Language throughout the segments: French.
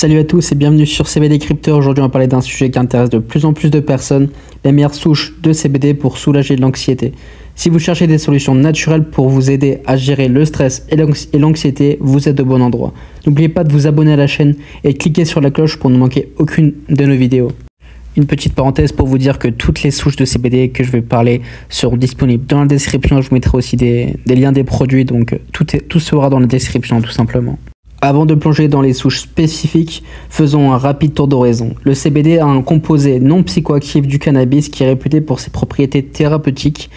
Salut à tous et bienvenue sur CBD Crypto. Aujourd'hui on va parler d'un sujet qui intéresse de plus en plus de personnes, les meilleures souches de CBD pour soulager de l'anxiété. Si vous cherchez des solutions naturelles pour vous aider à gérer le stress et l'anxiété, vous êtes au bon endroit. N'oubliez pas de vous abonner à la chaîne et de cliquer sur la cloche pour ne manquer aucune de nos vidéos. Une petite parenthèse pour vous dire que toutes les souches de CBD que je vais parler seront disponibles dans la description. Je vous mettrai aussi des liens des produits, donc tout sera dans la description tout simplement. Avant de plonger dans les souches spécifiques, faisons un rapide tour d'horizon. Le CBD a un composé non psychoactif du cannabis qui est réputé pour ses propriétés thérapeutiques.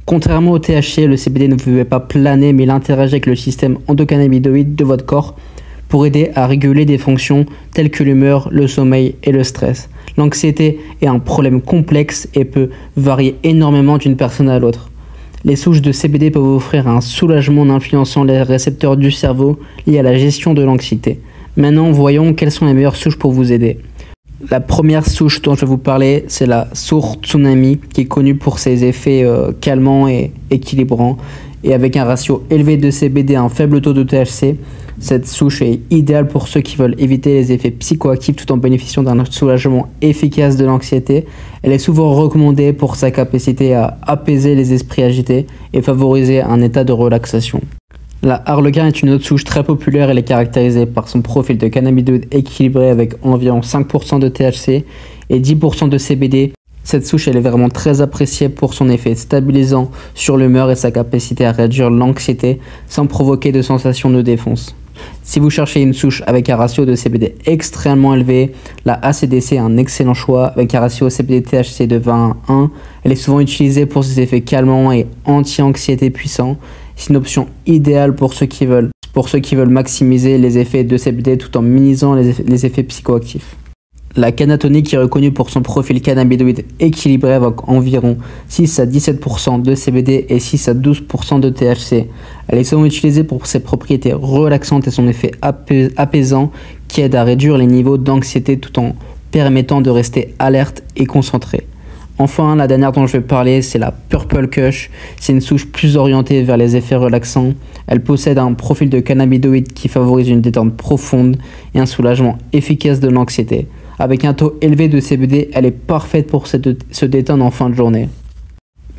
Contrairement au THC, le CBD ne pouvait pas planer, mais il interagit avec le système endocannabinoïde de votre corps pour aider à réguler des fonctions telles que l'humeur, le sommeil et le stress. L'anxiété est un problème complexe et peut varier énormément d'une personne à l'autre. Les souches de CBD peuvent offrir un soulagement en influençant les récepteurs du cerveau liés à la gestion de l'anxiété. Maintenant, voyons quelles sont les meilleures souches pour vous aider. La première souche dont je vais vous parler, c'est la Sour Tsunami, qui est connue pour ses effets calmants et équilibrants. Et avec un ratio élevé de CBD et un faible taux de THC, cette souche est idéale pour ceux qui veulent éviter les effets psychoactifs tout en bénéficiant d'un soulagement efficace de l'anxiété. Elle est souvent recommandée pour sa capacité à apaiser les esprits agités et favoriser un état de relaxation. La Harlequin est une autre souche très populaire. Elle est caractérisée par son profil de cannabinoïdes équilibré avec environ 5% de THC et 10% de CBD. Cette souche elle est vraiment très appréciée pour son effet stabilisant sur l'humeur et sa capacité à réduire l'anxiété sans provoquer de sensations de défonce. Si vous cherchez une souche avec un ratio de CBD extrêmement élevé, la ACDC est un excellent choix avec un ratio CBD-THC de 20 à 1. Elle est souvent utilisée pour ses effets calmants et anti-anxiété puissants. C'est une option idéale pour ceux qui veulent maximiser les effets de CBD tout en minimisant les effets psychoactifs. La Cannatonic est reconnue pour son profil cannabinoïde équilibré avec environ 6 à 17% de CBD et 6 à 12% de THC. Elle est souvent utilisée pour ses propriétés relaxantes et son effet apaisant qui aide à réduire les niveaux d'anxiété tout en permettant de rester alerte et concentré. Enfin, la dernière dont je vais parler, c'est la Purple Kush. C'est une souche plus orientée vers les effets relaxants. Elle possède un profil de cannabinoïde qui favorise une détente profonde et un soulagement efficace de l'anxiété. Avec un taux élevé de CBD, elle est parfaite pour se détendre en fin de journée.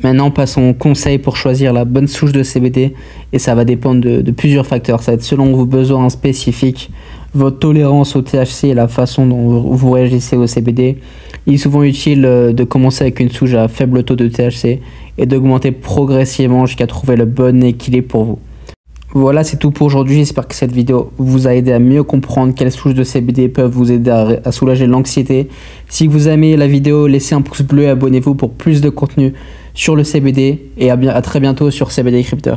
Maintenant, passons aux conseils pour choisir la bonne souche de CBD. Et ça va dépendre de plusieurs facteurs. Ça va être selon vos besoins spécifiques, votre tolérance au THC et la façon dont vous réagissez au CBD. Il est souvent utile de commencer avec une souche à faible taux de THC et d'augmenter progressivement jusqu'à trouver le bon équilibre pour vous. Voilà, c'est tout pour aujourd'hui. J'espère que cette vidéo vous a aidé à mieux comprendre quelles souches de CBD peuvent vous aider à soulager l'anxiété. Si vous aimez la vidéo, laissez un pouce bleu et abonnez-vous pour plus de contenu sur le CBD. Et à très bientôt sur CBD Crypto.